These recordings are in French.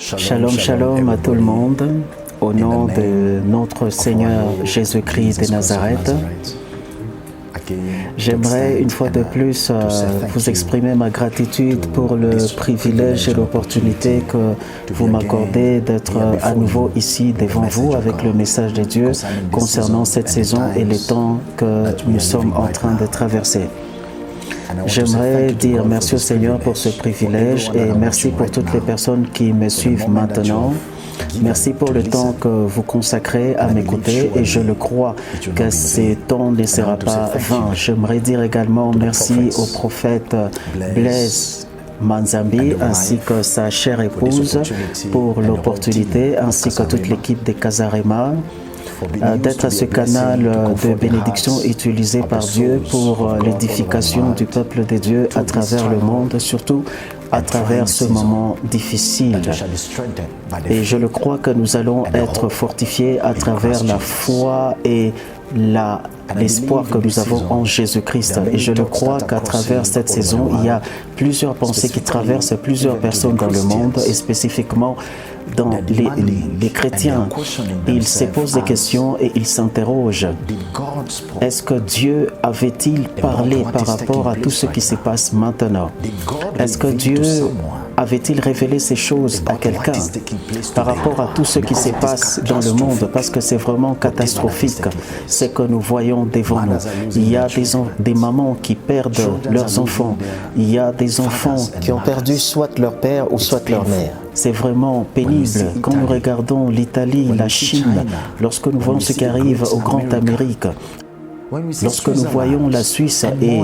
Shalom, shalom à tout le monde, au nom de notre Seigneur Jésus-Christ de Nazareth. J'aimerais une fois de plus vous exprimer ma gratitude pour le privilège et l'opportunité que vous m'accordez d'être à nouveau ici devant vous avec le message de Dieu concernant cette saison et les temps que nous sommes en train de traverser. J'aimerais dire merci au Seigneur pour ce privilège et merci pour toutes les personnes qui me suivent maintenant. Merci pour le temps que vous consacrez à m'écouter et je le crois que ce temps ne sera pas vain. J'aimerais dire également merci au prophète Blaise Manzambi ainsi que sa chère épouse pour l'opportunité ainsi que toute l'équipe de Casarema d'être ce canal de bénédiction utilisé par Dieu pour l'édification du peuple de Dieu à travers le monde, surtout à travers ce moment difficile. Et je le crois que nous allons être fortifiés à travers la foi et l'espoir que nous avons en Jésus-Christ. Et je le crois qu'à travers cette saison, il y a plusieurs pensées qui traversent plusieurs personnes dans le monde et spécifiquement dans les chrétiens. Ils se posent des questions et ils s'interrogent. Est-ce que Dieu avait-il parlé par rapport à tout ce qui se passe maintenant? Est-ce que Dieu avait-il révélé ces choses à quelqu'un par rapport à tout ce qui se passe dans le monde? Parce que c'est vraiment catastrophique ce que nous voyons devant nous. Il y a des mamans qui perdent leurs enfants. Il y a des enfants qui ont perdu soit leur père ou soit leur mère. C'est vraiment pénible. Quand nous regardons l'Italie, la Chine, lorsque nous voyons ce qui arrive au Grand Amérique, lorsque nous voyons la Suisse et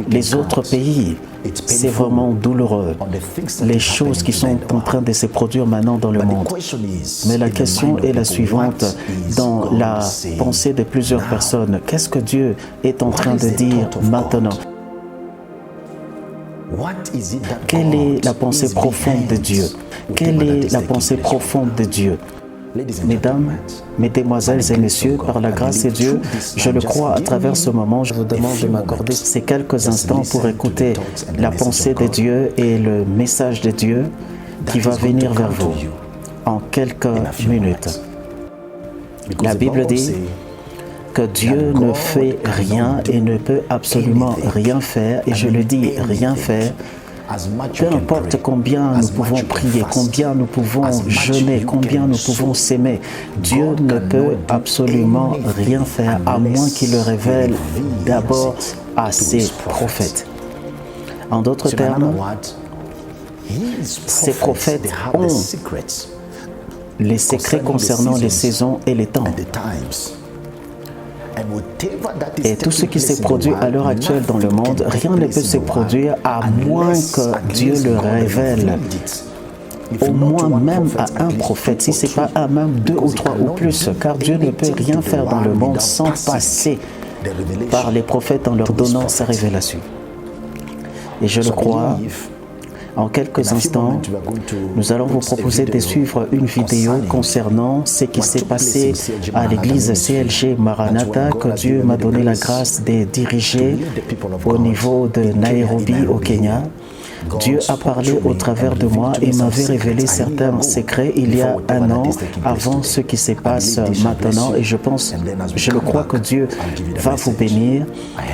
les autres pays, c'est vraiment douloureux. Les choses qui sont en train de se produire maintenant dans le monde. Mais la question est la suivante dans la pensée de plusieurs personnes. Qu'est-ce que Dieu est en train de dire maintenant? Quelle est la pensée profonde de Dieu? Quelle est la pensée profonde de Dieu? Mesdames, mesdemoiselles et messieurs, par la grâce de Dieu, je le crois à travers ce moment, je vous demande de m'accorder ces quelques instants pour écouter la pensée de Dieu et le message de Dieu qui va venir vers vous en quelques minutes. La Bible dit que Dieu ne fait rien et ne peut absolument rien faire, et je le dis, rien faire. Peu importe combien nous pouvons prier, combien nous pouvons jeûner, combien nous pouvons s'aimer, Dieu ne peut absolument rien faire à moins qu'il le révèle d'abord à ses prophètes. En d'autres termes, ces prophètes ont les secrets concernant les saisons et les temps. Et tout ce qui se produit à l'heure actuelle dans le monde, rien ne peut se produire à moins que Dieu le révèle. Au moins même à un prophète, si ce n'est pas un, même deux ou trois ou plus, car Dieu ne peut rien faire dans le monde sans passer par les prophètes en leur donnant sa révélation. Et je le crois. En quelques instants, nous allons vous proposer de suivre une vidéo concernant ce qui s'est passé à l'église CLG Maranatha que Dieu m'a donné la grâce de diriger au niveau de Nairobi au Kenya. Dieu a parlé au travers de moi et m'avait révélé certains secrets il y a un an avant ce qui se passe maintenant et je le crois que Dieu va vous bénir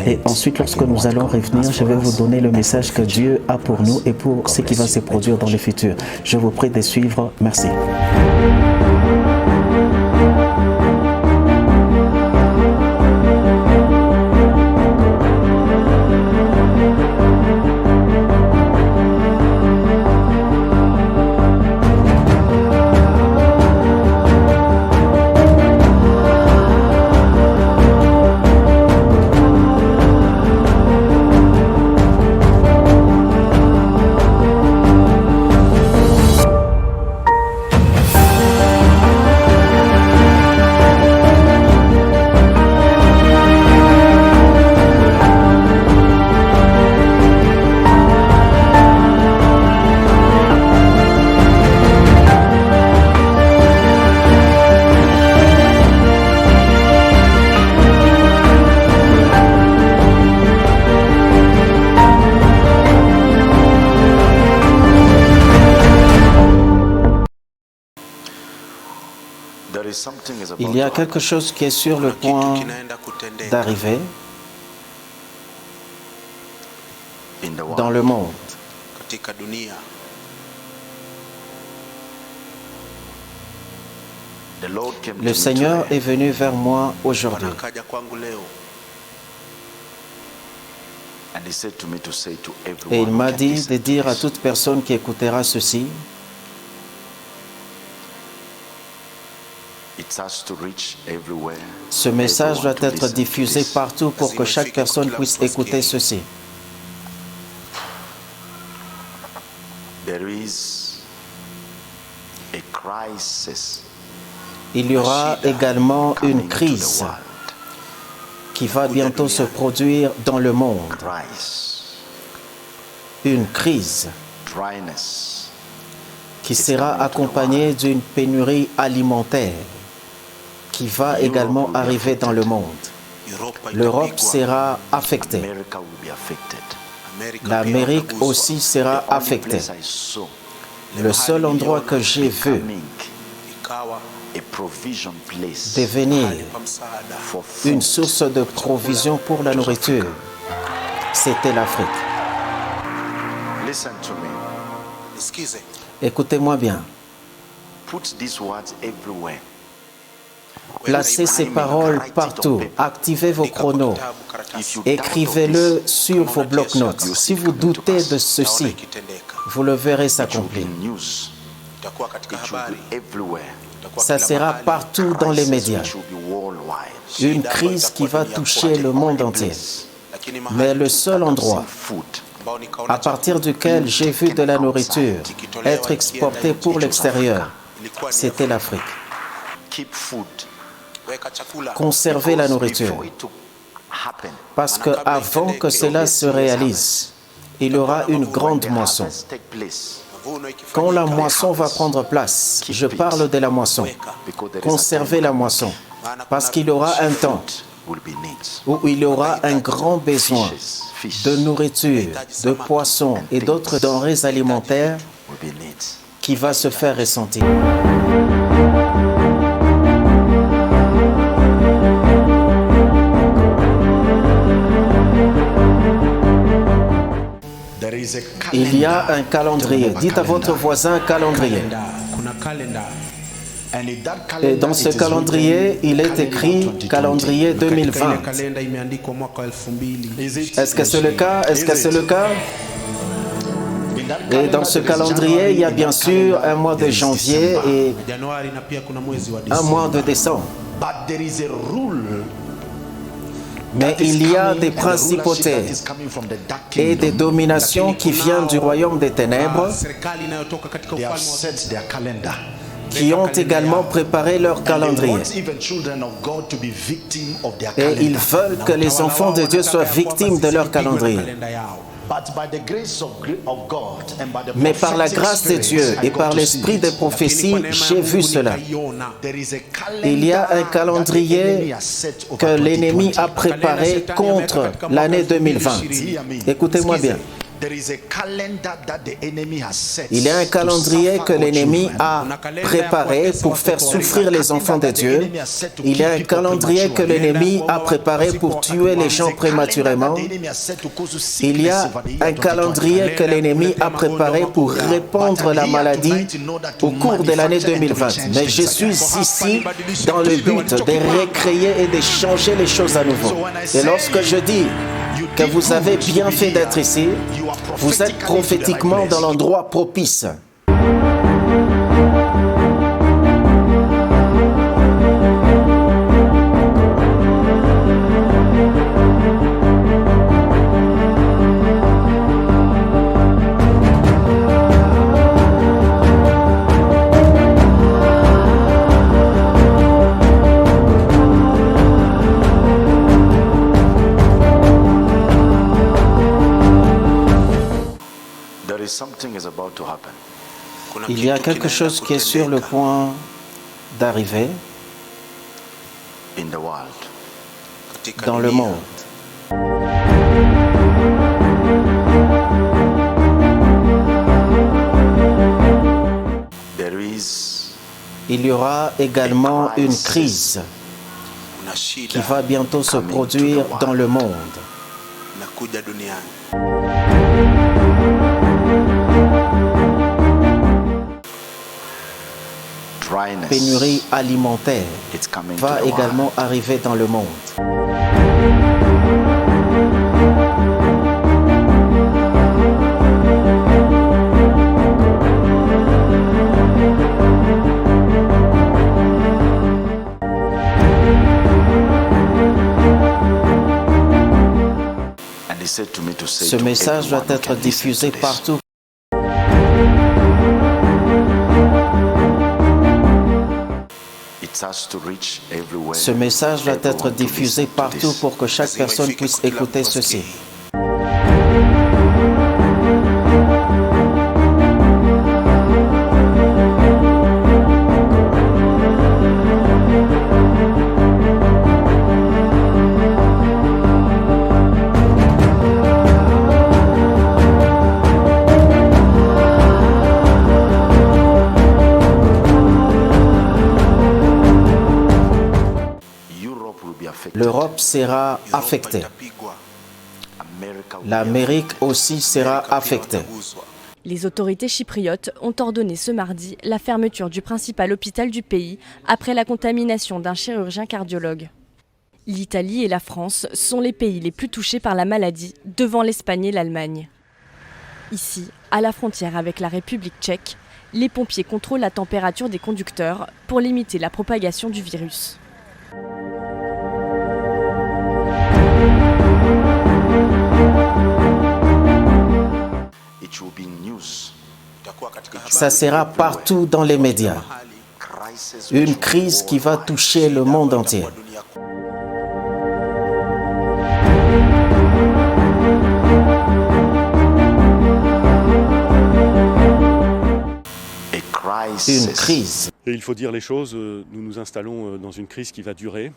et ensuite lorsque nous allons revenir, je vais vous donner le message que Dieu a pour nous et pour ce qui va se produire dans le futur. Je vous prie de suivre. Merci. Il y a quelque chose qui est sur le point d'arriver dans le monde. Le Seigneur est venu vers moi aujourd'hui. Et il m'a dit de dire à toute personne qui écoutera ceci, ce message doit être diffusé partout pour que chaque personne puisse écouter ceci. Il y aura également une crise qui va bientôt se produire dans le monde. Une crise qui sera accompagnée d'une pénurie alimentaire qui va également arriver dans le monde. L'Europe sera affectée. L'Amérique aussi sera affectée. Le seul endroit que j'ai vu devenir une source de provision pour la nourriture, c'était l'Afrique. Écoutez-moi bien. Placez ces paroles partout. Activez vos chronos. Écrivez-le sur vos blocs-notes. Si vous doutez de ceci, vous le verrez s'accomplir. Ça sera partout dans les médias. Une crise qui va toucher le monde entier. Mais le seul endroit à partir duquel j'ai vu de la nourriture être exportée pour l'extérieur, c'était l'Afrique. Conservez la nourriture. Parce qu'avant que cela se réalise, il y aura une grande moisson. Quand la moisson va prendre place, je parle de la moisson. Conservez la moisson. Parce qu'il y aura un temps où il y aura un grand besoin de nourriture, de poissons et d'autres denrées alimentaires qui va se faire ressentir. Il y a un calendrier. Dites à votre voisin calendrier. Et dans ce calendrier, il est écrit calendrier 2020. Est-ce que c'est le cas? Est-ce que c'est le cas? Et dans ce calendrier, il y a bien sûr un mois de janvier et un mois de décembre. Mais il y a des principautés et des dominations qui viennent du royaume des ténèbres qui ont également préparé leur calendrier. Et ils veulent que les enfants de Dieu soient victimes de leur calendrier. Mais par la grâce de Dieu et par l'esprit des prophéties, j'ai vu cela. Il y a un calendrier que l'ennemi a préparé contre l'année 2020. Écoutez-moi bien. Il y a un calendrier que l'ennemi a préparé pour faire souffrir les enfants de Dieu. Il y a un calendrier que l'ennemi a préparé pour tuer les gens prématurément. Il y a un calendrier que l'ennemi a préparé pour répandre la maladie au cours de l'année 2020. Mais je suis ici dans le but de recréer et de changer les choses à nouveau. Et lorsque je dis que vous avez bien fait d'être ici, vous êtes prophétiquement dans l'endroit propice. Il y a quelque chose qui est sur le point d'arriver dans le monde. Il y aura également une crise qui va bientôt se produire dans le monde. Pénurie alimentaire va également arriver dans le monde. Ce message doit être diffusé partout. Ce message doit être diffusé partout pour que chaque personne puisse écouter ceci. L'Europe sera affectée. L'Amérique aussi sera affectée. Les autorités chypriotes ont ordonné ce mardi la fermeture du principal hôpital du pays après la contamination d'un chirurgien cardiologue. L'Italie et la France sont les pays les plus touchés par la maladie, devant l'Espagne et l'Allemagne. Ici, à la frontière avec la République tchèque, les pompiers contrôlent la température des conducteurs pour limiter la propagation du virus. Ça sera partout dans les médias. Une crise qui va toucher le monde entier. Une crise. Et il faut dire les choses, nous nous installons dans une crise qui va durer.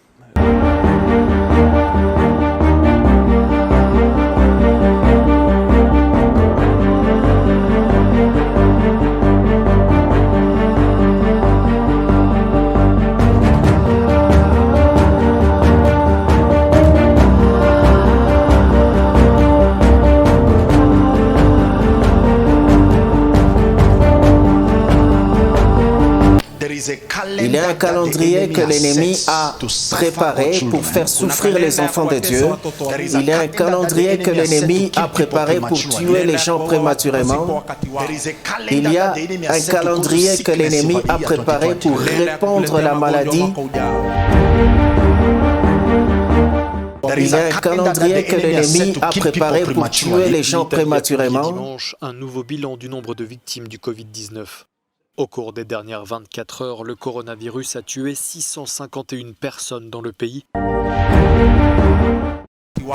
Il y a un calendrier que l'ennemi a préparé pour faire souffrir les enfants de Dieu. Il y a un calendrier que l'ennemi a préparé pour tuer les gens prématurément. Il y a un calendrier que l'ennemi a préparé pour répandre la maladie. Il y a un calendrier que l'ennemi a préparé pour tuer les gens prématurément. Dimanche, un nouveau bilan du nombre de victimes du Covid-19. Au cours des dernières 24 heures, le coronavirus a tué 651 personnes dans le pays.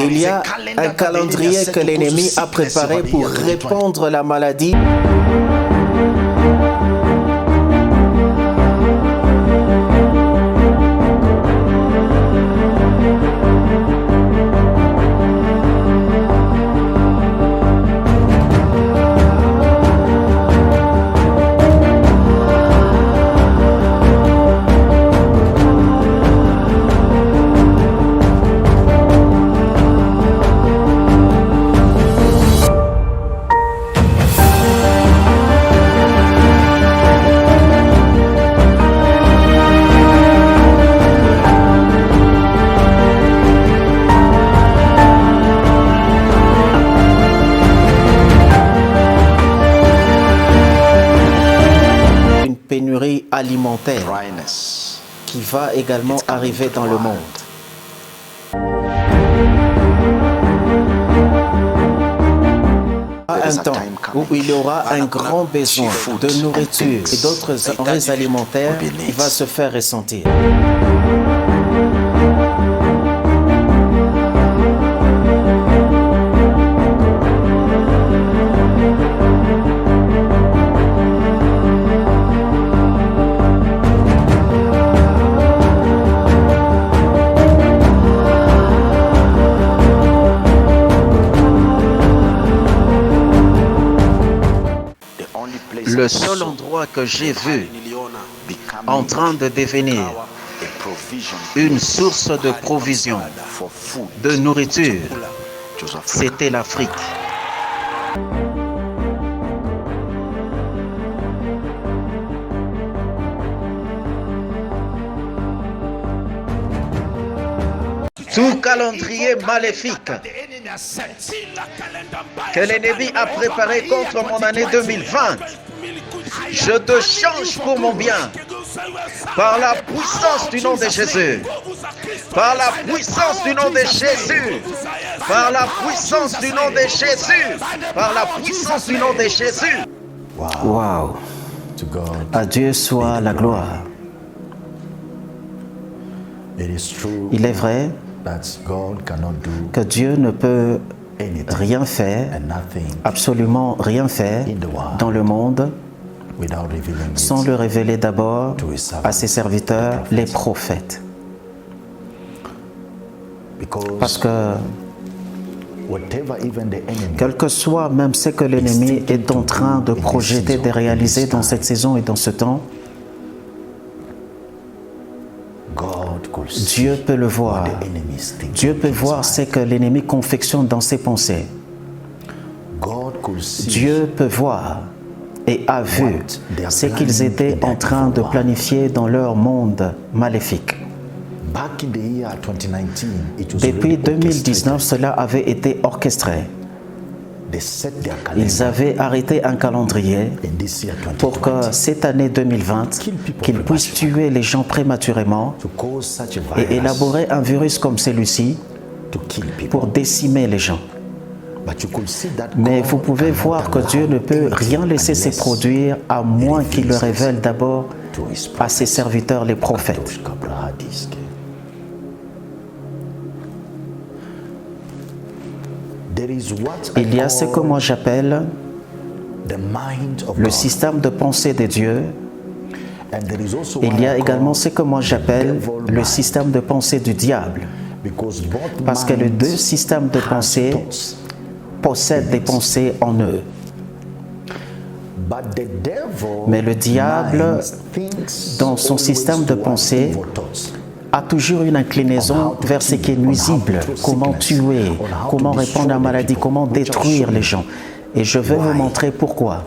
Il y a un calendrier que l'ennemi a préparé pour répandre la maladie. Pénurie alimentaire qui va également arriver dans le monde. Un temps où il y aura un grand besoin de nourriture et d'autres denrées alimentaires qui va se faire ressentir. Le seul endroit que j'ai vu en train de devenir une source de provision, de nourriture. C'était l'Afrique. Tout calendrier maléfique que l'ennemi a préparé contre mon année 2020, je te change pour mon bien. Par la puissance du nom de Jésus. Par la puissance du nom de Jésus. Par la puissance du nom de Jésus. Par la puissance du nom de Jésus. Wow. À Dieu soit la gloire. Il est vrai que Dieu ne peut rien faire, absolument rien faire dans le monde sans le révéler d'abord à ses serviteurs, les prophètes. Parce que quel que soit même ce que l'ennemi est en train de projeter, de réaliser dans cette saison et dans ce temps, Dieu peut le voir. Dieu peut voir ce que l'ennemi confectionne dans ses pensées. Dieu peut voir et a vu ce qu'ils étaient en train de planifier dans leur monde maléfique. Depuis 2019, cela avait été orchestré. Ils avaient arrêté un calendrier pour que cette année 2020, qu'ils puissent tuer les gens prématurément et élaborer un virus comme celui-ci pour décimer les gens. Mais vous pouvez voir que Dieu ne peut rien laisser se produire à moins qu'il le révèle d'abord à ses serviteurs, les prophètes. Il y a ce que moi j'appelle le système de pensée de Dieu. Il y a également ce que moi j'appelle le système de pensée du diable. Parce que les deux systèmes de pensée possèdent des pensées en eux. Mais le diable, dans son système de pensée, a toujours une inclinaison vers ce qui est nuisible, comment tuer, comment répandre la maladie, comment détruire les gens. Et je vais vous montrer pourquoi.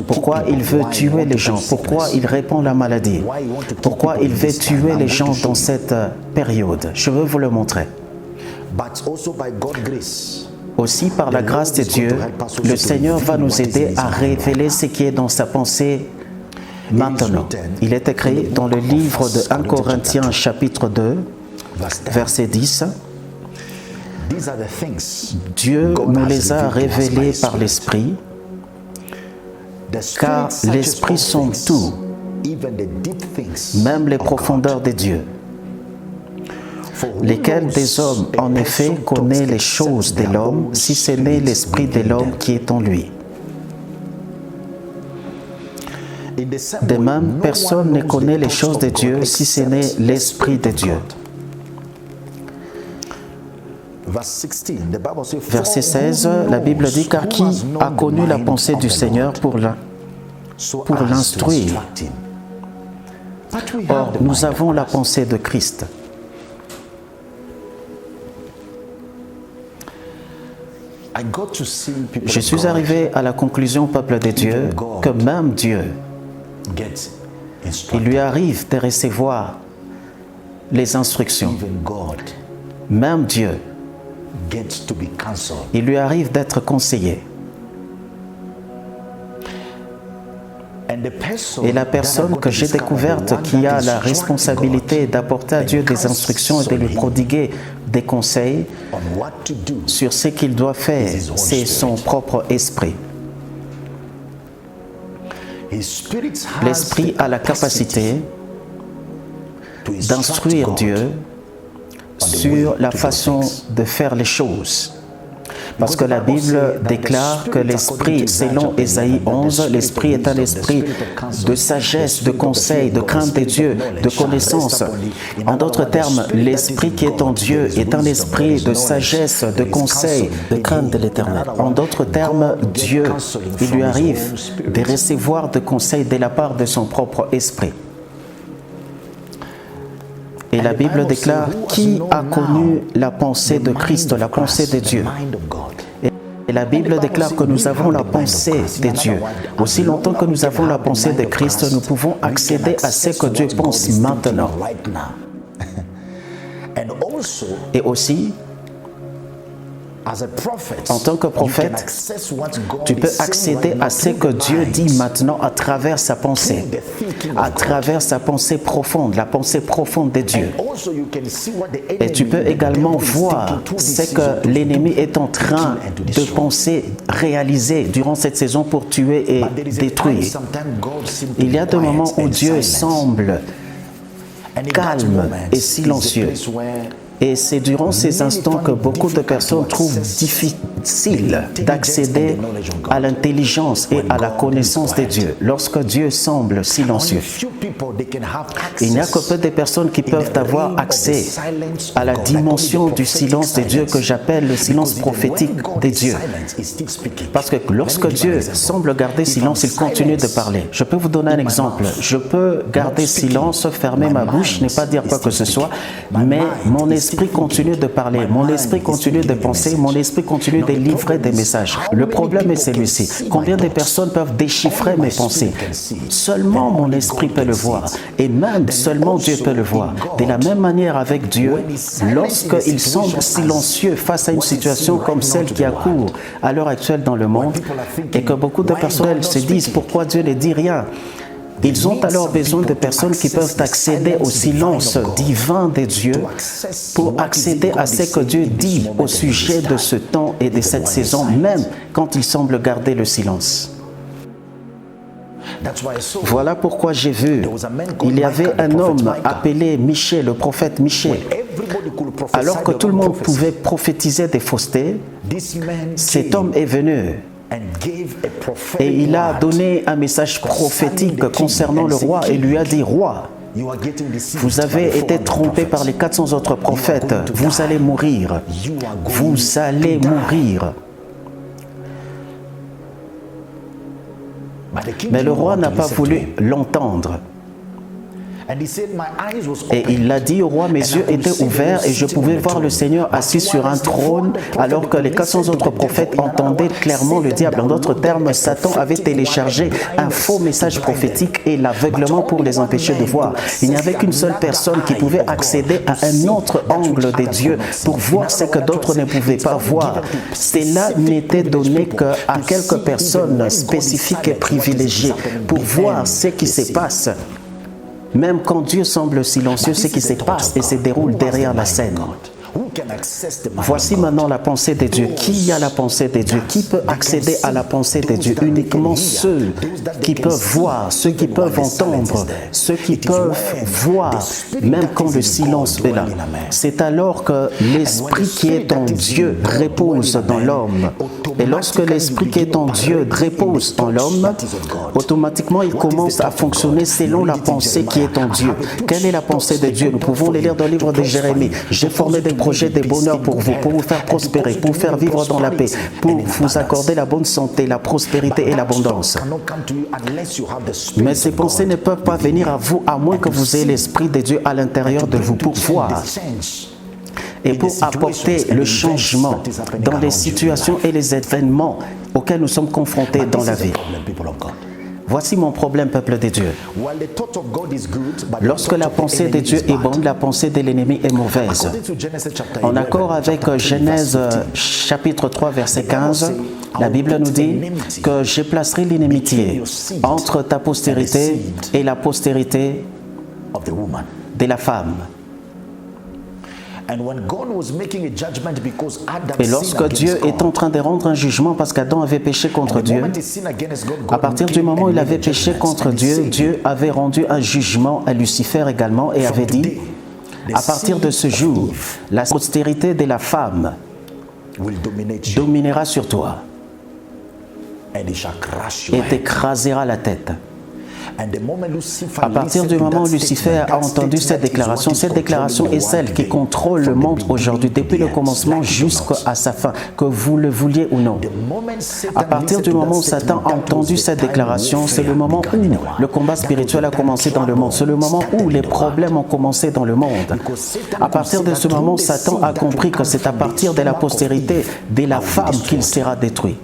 Pourquoi il veut tuer les gens, pourquoi il répand la maladie, pourquoi il veut tuer les gens dans cette période. Je veux vous le montrer. Aussi, par la grâce de Dieu, le Seigneur va nous aider à révéler ce qui est dans sa pensée maintenant. Il est écrit dans le livre de 1 Corinthiens chapitre 2, verset 10. Dieu nous les a révélés par l'Esprit, car l'Esprit sonde tout, même les profondeurs de Dieu. Lesquels des hommes, en effet, connaît les choses de l'homme, si ce n'est l'Esprit de l'homme qui est en lui. De même, personne ne connaît les choses de Dieu, si ce n'est l'Esprit de Dieu. Verset 16, la Bible dit, car qui a connu la pensée du Seigneur pour l'instruire? Or, nous avons la pensée de Christ. Je suis arrivé à la conclusion, peuple de Dieu, que même Dieu, il lui arrive de recevoir les instructions. Même Dieu, il lui arrive d'être conseillé. Et la personne que j'ai découverte qui a la responsabilité d'apporter à Dieu des instructions et de lui prodiguer des conseils sur ce qu'il doit faire, c'est son propre esprit. L'esprit a la capacité d'instruire Dieu sur la façon de faire les choses. Parce que la Bible déclare que l'esprit, selon Ésaïe 11, l'esprit est un esprit de sagesse, de conseil, de crainte de Dieu, de connaissance. En d'autres termes, l'esprit qui est en Dieu est un esprit de sagesse, de conseil, de crainte de l'Éternel. En d'autres termes, Dieu, il lui arrive de recevoir des conseils de la part de son propre esprit. Et la Bible déclare qui a connu la pensée de Christ, la pensée de Dieu. Et la Bible déclare que nous avons la pensée de Dieu. Aussi longtemps que nous avons la pensée de Christ, nous pouvons accéder à ce que Dieu pense maintenant. Et aussi, en tant que prophète, tu peux accéder à ce que Dieu dit maintenant à travers sa pensée, à travers sa pensée profonde, la pensée profonde de Dieu. Et tu peux également voir ce que l'ennemi est en train de penser, réaliser durant cette saison pour tuer et détruire. Il y a des moments où Dieu semble calme et silencieux. Et c'est durant ces instants que beaucoup de personnes trouvent difficile d'accéder à l'intelligence et à la connaissance de Dieu, lorsque Dieu semble silencieux. Il n'y a que peu de personnes qui peuvent avoir accès à la dimension du silence de Dieu que j'appelle le silence prophétique de Dieu. Parce que lorsque Dieu semble garder silence, il continue de parler. Je peux vous donner un exemple. Je peux garder silence, fermer ma bouche, ne pas dire quoi que ce soit, mais mon esprit continue de parler, mon esprit continue de penser, mon esprit continue de livrer des messages. Le problème est celui-ci. Combien de personnes peuvent déchiffrer mes pensées? Seulement mon esprit peut le voir. Et même seulement Dieu peut le voir. De la même manière avec Dieu, lorsqu'il semble silencieux face à une situation comme celle qui accourt à l'heure actuelle dans le monde, et que beaucoup de personnes se disent pourquoi Dieu ne dit rien. Ils ont alors besoin de personnes qui peuvent accéder au silence divin de Dieu pour accéder à ce que Dieu dit au sujet de ce temps et de cette saison, même quand il semble garder le silence. Voilà pourquoi j'ai vu, il y avait un homme appelé Michée, le prophète Michée. Alors que tout le monde pouvait prophétiser des faussetés, cet homme est venu. Et il a donné un message prophétique concernant le roi et lui a dit, « Roi, vous avez été trompé par les 400 autres prophètes, vous allez mourir, vous allez mourir. » Mais le roi n'a pas voulu l'entendre. Et il a dit au roi, mes yeux étaient ouverts et je pouvais voir le Seigneur assis sur un trône, alors que les 400 autres prophètes entendaient clairement le diable. En d'autres termes, Satan avait téléchargé un faux message prophétique et l'aveuglement pour les empêcher de voir. Il n'y avait qu'une seule personne qui pouvait accéder à un autre angle de Dieu pour voir ce que d'autres ne pouvaient pas voir. Cela n'était donné qu'à quelques personnes spécifiques et privilégiées pour voir ce qui se passe. Même quand Dieu semble silencieux, ce qui se passe et se déroule derrière la scène. Voici maintenant la pensée de Dieu. Qui a la pensée de Dieu? Qui peut accéder à la pensée de Dieu? Uniquement ceux qui peuvent voir, ceux qui peuvent entendre, ceux qui peuvent voir, même quand le silence est là. C'est alors que l'Esprit qui est en Dieu repose dans l'homme. Et lorsque l'Esprit qui est en Dieu repose en l'homme, automatiquement il commence à fonctionner selon la pensée qui est en Dieu. Quelle est la pensée de Dieu? Nous pouvons les lire dans le livre de Jérémie. J'ai formé des projets de bonheur pour vous faire prospérer, pour vous faire vivre dans la paix, pour vous accorder la bonne santé, la prospérité et l'abondance. Mais ces pensées ne peuvent pas venir à vous à moins que vous ayez l'Esprit de Dieu à l'intérieur de vous pour voir et pour apporter le changement dans les situations et les événements auxquels nous sommes confrontés dans la vie. Voici mon problème, peuple de Dieu. Lorsque la pensée de Dieu est bonne, la pensée de l'ennemi est mauvaise. En accord avec Genèse chapitre 3, verset 15, la Bible nous dit que je placerai l'inimitié entre ta postérité et la postérité de la femme. Et lorsque Dieu est en train de rendre un jugement parce qu'Adam avait péché contre Dieu, à partir du moment où il avait péché contre Dieu, Dieu avait rendu un jugement à Lucifer également et avait dit, à partir de ce jour, la postérité de la femme dominera sur toi et t'écrasera la tête. À partir du moment où Lucifer a entendu cette déclaration est celle qui contrôle le monde aujourd'hui, depuis le commencement jusqu'à sa fin, que vous le vouliez ou non. À partir du moment où Satan a entendu cette déclaration, c'est le moment où le combat spirituel a commencé dans le monde. C'est le moment où les problèmes ont commencé dans le monde. À partir de ce moment, Satan a compris que c'est à partir de la postérité de la femme qu'il sera détruit.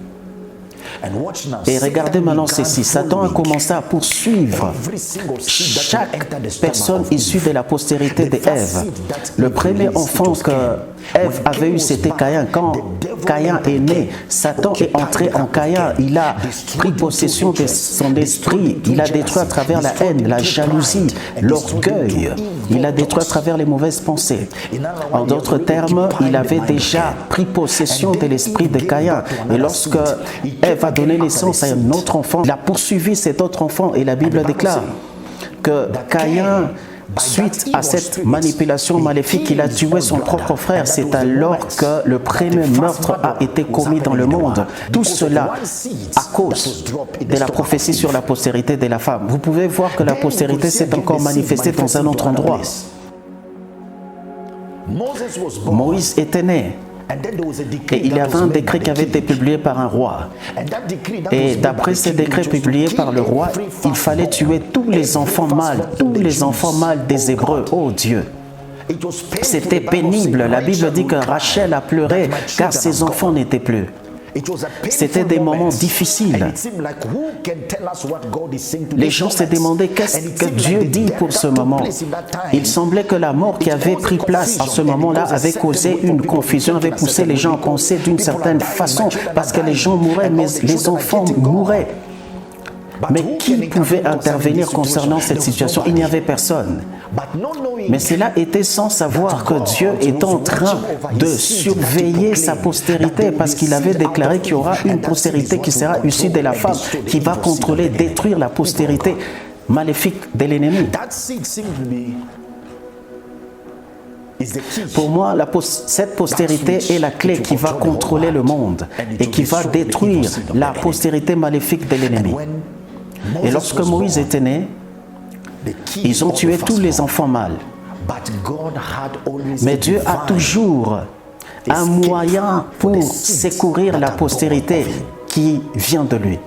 Et regardez maintenant ceci, Satan a commencé à poursuivre chaque personne issue de la postérité d'Ève. Le premier enfant que Ève avait eu, c'était Caïn. Quand Caïn est né, Satan est entré en Caïn. Il a pris possession de son esprit. Il a détruit à travers la haine, la jalousie, l'orgueil. Il a détruit à travers les mauvaises pensées. En d'autres termes, il avait déjà pris possession de l'esprit de Caïn. Et lorsque Ève a donné naissance à un autre enfant, il a poursuivi cet autre enfant. Et la Bible déclare que Caïn, suite à cette manipulation maléfique, il a tué son propre frère. C'est alors que le premier meurtre a été commis dans le monde. Tout cela à cause de la prophétie sur la postérité de la femme. Vous pouvez voir que la postérité s'est encore manifestée dans un autre endroit. Moïse était né. Et il y avait un décret qui avait été publié par un roi. Et d'après ce décret publié par le roi, il fallait tuer tous les enfants mâles des Hébreux. Oh Dieu! C'était pénible. La Bible dit que Rachel a pleuré car ses enfants n'étaient plus. C'était des moments difficiles. Les gens se demandaient qu'est-ce que Dieu dit pour ce moment. Il semblait que la mort qui avait pris place à ce moment-là avait causé une confusion, avait poussé les gens à penser d'une certaine façon, parce que les gens mouraient, mais les enfants mouraient. Mais qui pouvait intervenir concernant cette situation? Il n'y avait personne. Mais cela était sans savoir que Dieu est en train de surveiller sa postérité, parce qu'il avait déclaré qu'il y aura une postérité qui sera issue de la femme, qui va contrôler, détruire la postérité maléfique de l'ennemi. Pour moi, cette postérité est la clé qui va contrôler le monde et qui va détruire la postérité maléfique de l'ennemi. Et lorsque Moïse était né, ils ont tué tous les enfants mâles. Mais Dieu a toujours un moyen pour secourir la postérité qui vient de lui.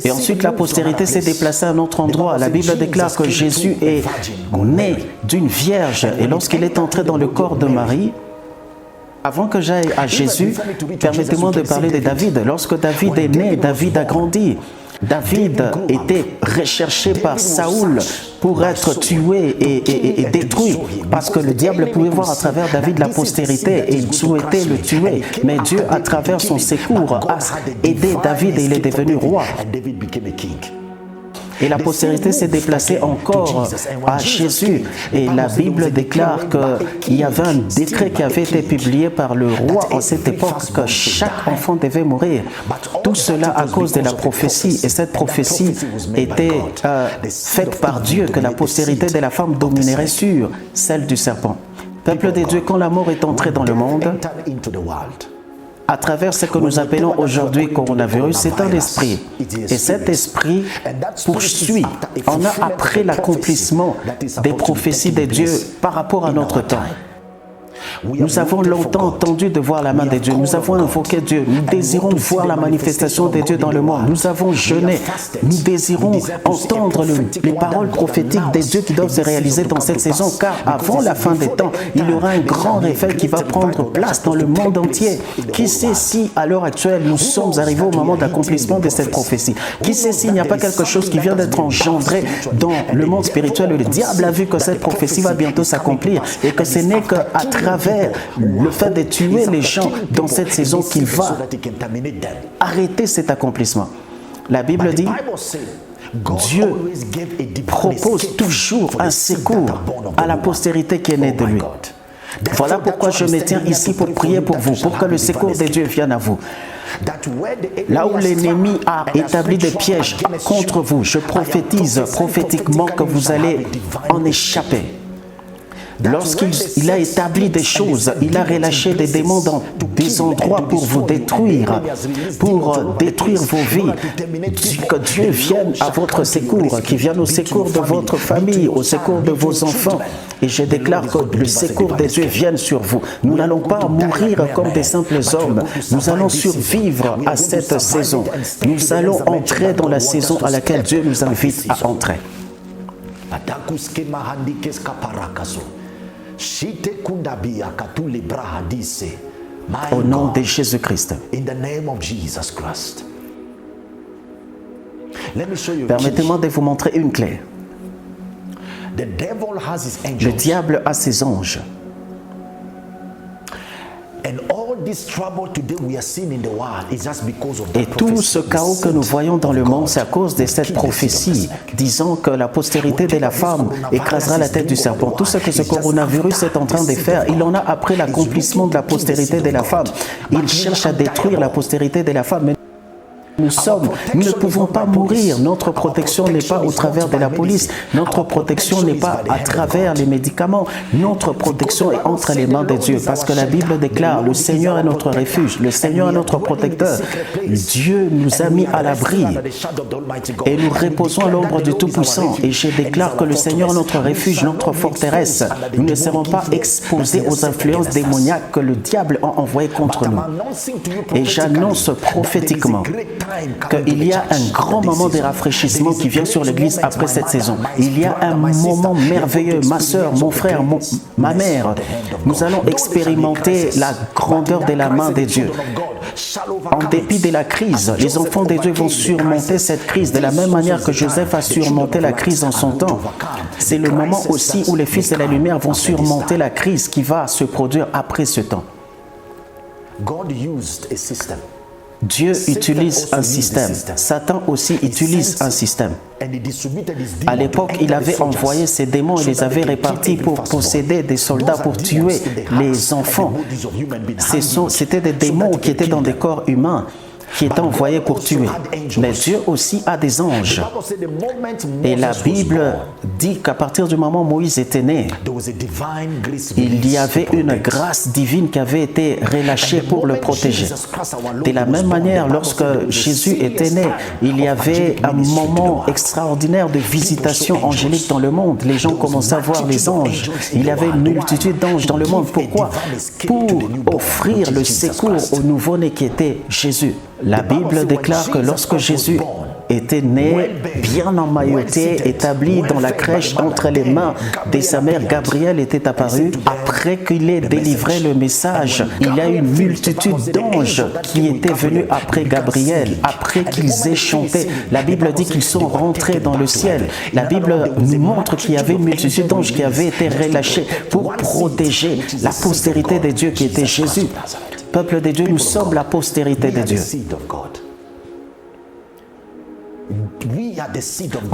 Et ensuite, la postérité s'est déplacée à un autre endroit. La Bible déclare que Jésus est né d'une vierge. Et lorsqu'il est entré dans le corps de Marie, avant que j'aille à Jésus, permettez-moi de parler de David. Lorsque David est né, David a grandi. David était recherché par Saoul pour être tué et détruit, parce que le diable pouvait voir à travers David la postérité et il souhaitait le tuer. Mais Dieu, à travers son secours, a aidé David et il est devenu roi. Et la postérité s'est déplacée encore à Jésus. Et la Bible déclare qu'il y avait un décret qui avait été publié par le roi en cette époque que chaque enfant devait mourir. Tout cela à cause de la prophétie. Et cette prophétie était faite par Dieu, que la postérité de la femme dominerait sur celle du serpent. Peuple de Dieu, quand la mort est entrée dans le monde, à travers ce que nous appelons aujourd'hui coronavirus, c'est un esprit. Et cet esprit poursuit. On a après l'accomplissement des prophéties de Dieu par rapport à notre temps. Nous avons longtemps entendu de voir la main de Dieu. Nous avons invoqué Dieu. Nous désirons voir la manifestation de Dieu dans le monde. Nous avons jeûné. Nous désirons entendre les paroles prophétiques de Dieu qui doivent se réaliser dans cette saison. Car avant la fin des temps, il y aura un grand réveil qui va prendre place dans le monde entier. Qui sait si, à l'heure actuelle, nous sommes arrivés au moment d'accomplissement de cette prophétie? Qui sait s'il n'y a pas quelque chose qui vient d'être engendré dans le monde spirituel? Le diable a vu que cette prophétie va bientôt s'accomplir et que ce n'est qu'à travers le fait de tuer les gens dans cette saison qu'il va arrêter cet accomplissement. La Bible dit, Dieu propose toujours un secours à la postérité qui est née de lui. Voilà pourquoi je me tiens ici pour prier pour vous, pour que le secours de Dieu vienne à vous. Là où l'ennemi a établi des pièges contre vous, je prophétise prophétiquement que vous allez en échapper. Lorsqu'il a établi des choses, il a relâché des démons dans des endroits pour vous détruire, pour détruire vos vies. Que Dieu vienne à votre secours, qu'il vienne au secours de votre famille, au secours de vos enfants. Et je déclare que le secours de Dieu vienne sur vous. Nous n'allons pas mourir comme des simples hommes. Nous allons survivre à cette saison. Nous allons entrer dans la saison à laquelle Dieu nous invite à entrer. Au nom de Jésus-Christ. Permettez-moi de vous montrer une clé. Le diable a ses anges. Et tout ce chaos que nous voyons dans le monde, c'est à cause de cette prophétie disant que la postérité de la femme écrasera la tête du serpent. Tout ce que ce coronavirus est en train de faire, il en a après l'accomplissement de la postérité de la femme. Il cherche à détruire la postérité de la femme. Mais nous ne pouvons pas mourir. Notre protection n'est pas au travers de la police. Notre protection n'est pas à travers les médicaments. Notre protection est entre les mains de Dieu. Parce que la Bible déclare, le Seigneur est notre refuge, le Seigneur est notre protecteur. Dieu nous a mis à l'abri et nous reposons à l'ombre du Tout-Puissant. Et je déclare que le Seigneur est notre refuge, notre forteresse. Nous ne serons pas exposés aux influences démoniaques que le diable a envoyées contre nous. Et j'annonce prophétiquement qu'il y a un grand moment de rafraîchissement qui vient sur l'Église après cette saison. Il y a un moment merveilleux, ma soeur, mon frère, ma mère. Nous allons expérimenter la grandeur de la main de Dieu. En dépit de la crise, les enfants de Dieu vont surmonter cette crise de la même manière que Joseph a surmonté la crise en son temps. C'est le moment aussi où les fils de la lumière vont surmonter la crise qui va se produire après ce temps. Dieu utilise un système. Satan aussi utilise un système. À l'époque, il avait envoyé ses démons et les avait répartis pour posséder des soldats, pour tuer les enfants. C'était des démons qui étaient dans des corps humains, qui étaient envoyés pour tuer. Mais Dieu aussi a des anges. Et la Bible dit qu'à partir du moment où Moïse était né, il y avait une grâce divine qui avait été relâchée pour le protéger. De la même manière, lorsque Jésus était né, il y avait un moment extraordinaire de visitation angélique dans le monde. Les gens commençaient à voir les anges. Il y avait une multitude d'anges dans le monde. Pourquoi? Pour offrir le secours au nouveau-né qui était Jésus. La Bible déclare que lorsque Jésus était né, bien emmailloté, établi dans la crèche entre les mains de sa mère, Gabriel était apparu. Après qu'il ait délivré le message, il y a une multitude d'anges qui étaient venus après Gabriel, après qu'ils aient chanté. La Bible dit qu'ils sont rentrés dans le ciel. La Bible nous montre qu'il y avait une multitude d'anges qui avaient été relâchés pour protéger la postérité de Dieu qui était Jésus. Peuple de Dieu, nous sommes la postérité de Dieu.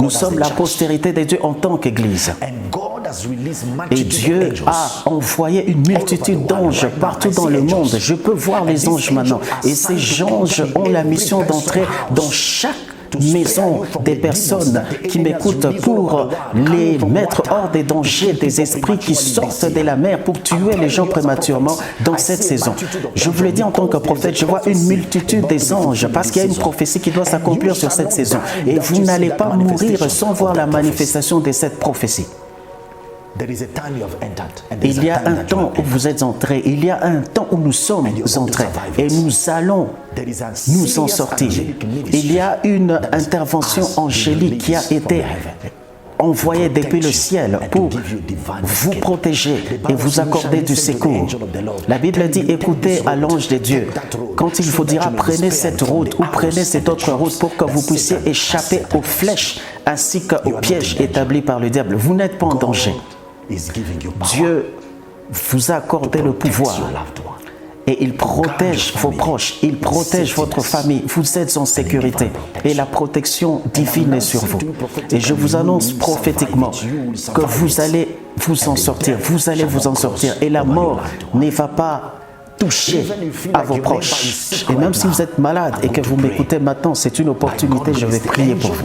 Nous sommes la postérité de Dieu en tant qu'Église. Et Dieu a envoyé une multitude d'anges partout dans le monde. Je peux voir les anges maintenant. Et ces anges ont la mission d'entrer dans chaque maison des personnes qui m'écoutent pour les mettre hors des dangers des esprits qui sortent de la mer pour tuer les gens prématurément dans cette saison. Je vous le dis en tant que prophète, je vois une multitude des anges parce qu'il y a une prophétie qui doit s'accomplir sur cette saison. Et vous n'allez pas mourir sans voir la manifestation de cette prophétie. Il y a un temps où vous êtes entrés, il y a un temps où nous sommes entrés et nous allons nous en sortir. Il y a une intervention angélique qui a été envoyée depuis le ciel pour vous protéger et vous accorder du secours. La Bible dit, écoutez à l'ange de Dieu. Quand il vous dira, prenez cette route ou prenez cette autre route pour que vous puissiez échapper aux flèches ainsi qu'aux pièges établis par le diable. Vous n'êtes pas en danger. Dieu vous a accordé le pouvoir et il protège vos proches, il protège votre famille, vous êtes en sécurité et la protection divine est sur vous. Et je vous annonce prophétiquement que vous allez vous en sortir, vous allez vous en sortir et la mort ne va pas toucher à vos proches. Et même si vous êtes malade et que vous m'écoutez maintenant, c'est une opportunité, je vais prier pour vous.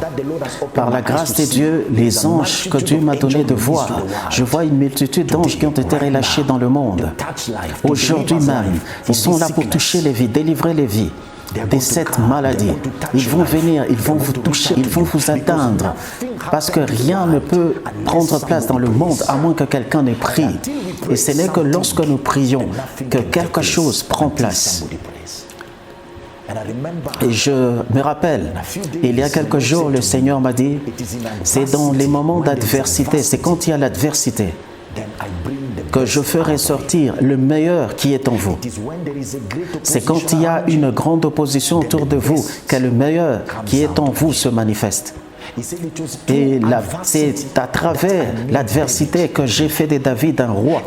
Par la grâce de Dieu, les anges que Dieu m'a donné de voir, je vois une multitude d'anges qui ont été relâchés dans le monde. Aujourd'hui même, ils sont là pour toucher les vies, délivrer les vies de cette maladie. Ils vont venir, ils vont vous toucher, ils vont vous atteindre. Parce que rien ne peut prendre place dans le monde à moins que quelqu'un n'ait pris. Et ce n'est que lorsque nous prions que quelque chose prend place. Et je me rappelle, il y a quelques jours, le Seigneur m'a dit, c'est dans les moments d'adversité, c'est quand il y a l'adversité que je ferai sortir le meilleur qui est en vous. C'est quand il y a une grande opposition autour de vous que le meilleur qui est en vous se manifeste. Et c'est à travers l'adversité que j'ai fait de David un roi.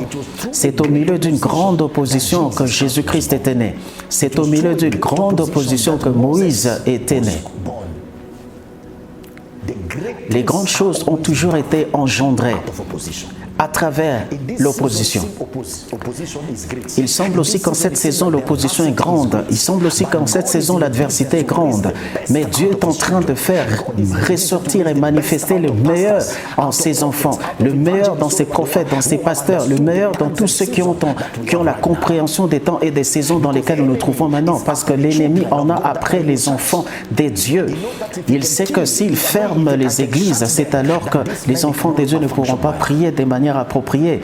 C'est au milieu d'une grande opposition que Jésus-Christ était né. C'est au milieu d'une grande opposition que Moïse était né. Les grandes choses ont toujours été engendrées à travers l'opposition. Il semble aussi qu'en cette saison, l'opposition est grande. Il semble aussi qu'en cette saison, l'adversité est grande. Mais Dieu est en train de faire ressortir et manifester le meilleur en ses enfants, le meilleur dans ses prophètes, dans ses pasteurs, le meilleur dans tous ceux qui ont la compréhension des temps et des saisons dans lesquelles nous nous trouvons maintenant. Parce que l'ennemi en a après les enfants des dieux. Il sait que s'il ferme les églises, c'est alors que les enfants des dieux ne pourront pas prier de manière appropriée.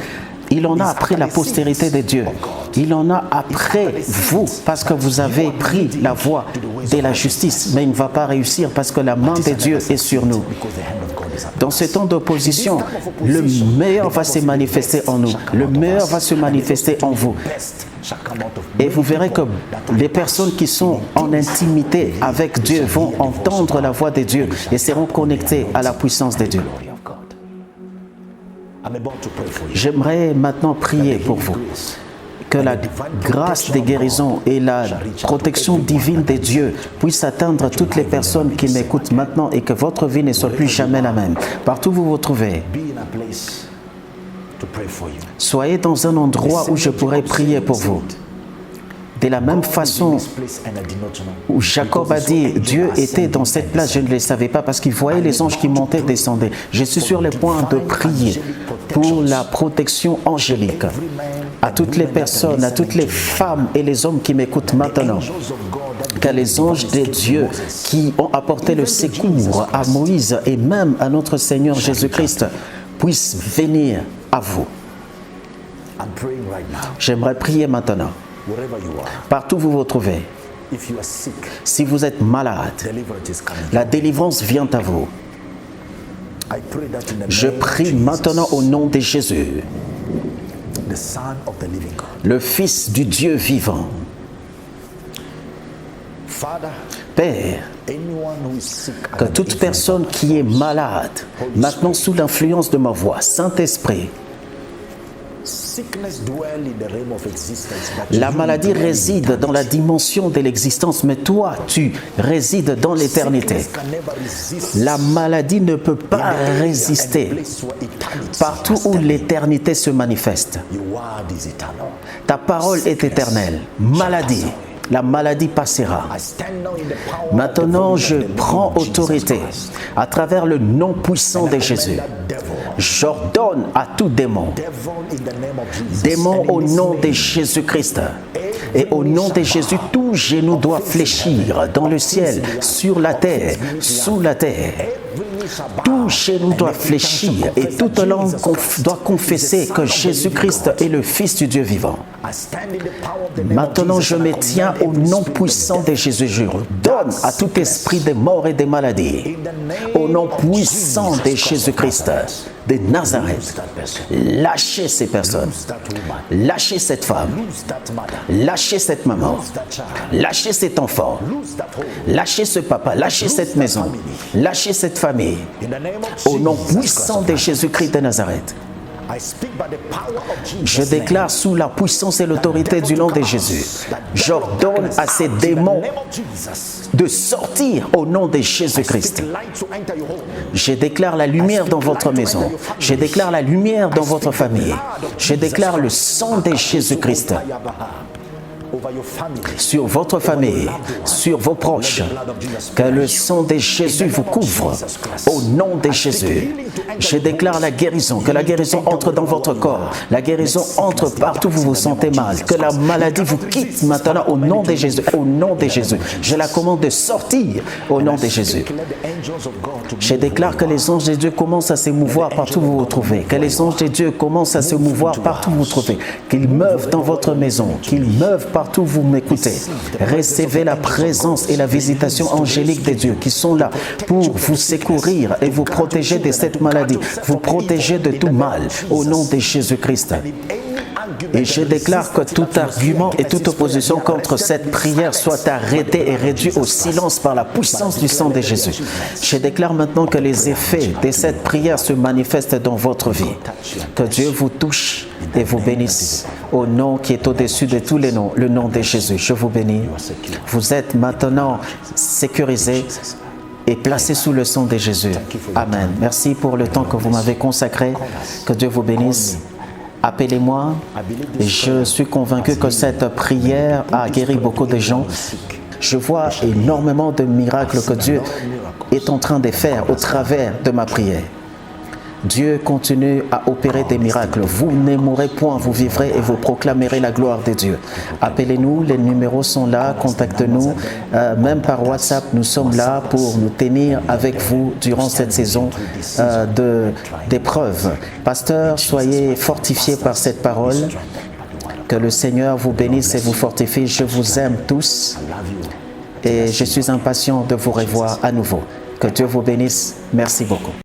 Il en a après la postérité de Dieu. Il en a après vous, parce que vous avez pris la voie de la justice. Mais il ne va pas réussir parce que la main de Dieu est sur nous. Dans ce temps d'opposition, le meilleur va se manifester en nous. Le meilleur va se manifester en vous. Et vous verrez que les personnes qui sont en intimité avec Dieu vont entendre la voix de Dieu et seront connectées à la puissance de Dieu. J'aimerais maintenant prier pour vous. Que la grâce des guérisons et la protection divine de Dieu puissent atteindre toutes les personnes qui m'écoutent maintenant et que votre vie ne soit plus jamais la même. Partout où vous vous trouvez, soyez dans un endroit où je pourrai prier pour vous. De la même façon où Jacob a dit, Dieu était dans cette place, je ne le savais pas parce qu'il voyait les anges qui montaient et descendaient. Je suis sur le point de prier pour la protection angélique à toutes les personnes, à toutes les femmes et les hommes qui m'écoutent maintenant. Que les anges de Dieu qui ont apporté le secours à Moïse et même à notre Seigneur Jésus-Christ puissent venir à vous. J'aimerais prier maintenant. Partout où vous vous trouvez, si vous êtes malade, la délivrance vient à vous. Je prie maintenant au nom de Jésus, le Fils du Dieu vivant. Père, que toute personne qui est malade, maintenant sous l'influence de ma voix, Saint-Esprit, la maladie réside dans la dimension de l'existence, mais toi, tu résides dans l'éternité. La maladie ne peut pas résister partout où l'éternité se manifeste. Ta parole est éternelle. Maladie, la maladie passera. Maintenant, je prends autorité à travers le nom puissant de Jésus. J'ordonne à tout démon, démon au nom de Jésus-Christ. Et au nom de Jésus, tout genou doit fléchir dans le ciel, sur la terre, sous la terre. Tout genou doit fléchir et toute langue doit confesser que Jésus-Christ est le Fils du Dieu vivant. Maintenant, je me tiens au nom puissant de Jésus. Je donne à tout esprit de mort et de maladie, au nom puissant de Jésus-Christ de Nazareth. Lâchez ces personnes, lâchez cette femme, lâchez cette maman, lâchez cet enfant, lâchez ce papa, lâchez cette maison, lâchez cette famille, au nom puissant de Jésus-Christ de Nazareth. Je déclare sous la puissance et l'autorité du nom de Jésus, j'ordonne à ces démons de sortir au nom de Jésus-Christ. Je déclare la lumière dans votre maison. Je déclare la lumière dans votre famille. Je déclare le sang de Jésus-Christ sur votre famille, sur vos proches. Que le sang de Jésus vous couvre au nom de Jésus. Je déclare la guérison, que la guérison entre dans votre corps, la guérison entre partout où vous vous sentez mal, que la maladie vous quitte maintenant au nom de Jésus, au nom de Jésus. Je la commande de sortir au nom de Jésus. Je déclare que les anges de Dieu commencent à s'émouvoir partout où vous vous trouvez, que les anges de Dieu commencent à se mouvoir partout où vous vous trouvez, qu'ils meuvent dans votre maison, qu'ils meuvent partout où vous m'écoutez. Recevez la présence et la visitation angélique de Dieu qui sont là pour vous secourir et vous protéger de cette maladie, vous protéger de tout mal au nom de Jésus-Christ. Et je déclare que tout argument et toute opposition contre cette prière soit arrêtée et réduite au silence par la puissance du sang de Jésus. Je déclare maintenant que les effets de cette prière se manifestent dans votre vie. Que Dieu vous touche et vous bénisse au nom qui est au-dessus de tous les noms, le nom de Jésus. Je vous bénis. Vous êtes maintenant sécurisés et placés sous le sang de Jésus. Amen. Merci pour le temps que vous m'avez consacré. Que Dieu vous bénisse. Appelez-moi. Je suis convaincu que cette prière a guéri beaucoup de gens. Je vois énormément de miracles que Dieu est en train de faire au travers de ma prière. Dieu continue à opérer des miracles. Vous ne mourrez point, vous vivrez et vous proclamerez la gloire de Dieu. Appelez-nous, les numéros sont là, contactez-nous. Même par WhatsApp, nous sommes là pour nous tenir avec vous durant cette saison d'épreuves. Pasteur, soyez fortifiés par cette parole. Que le Seigneur vous bénisse et vous fortifie. Je vous aime tous et je suis impatient de vous revoir à nouveau. Que Dieu vous bénisse. Merci beaucoup.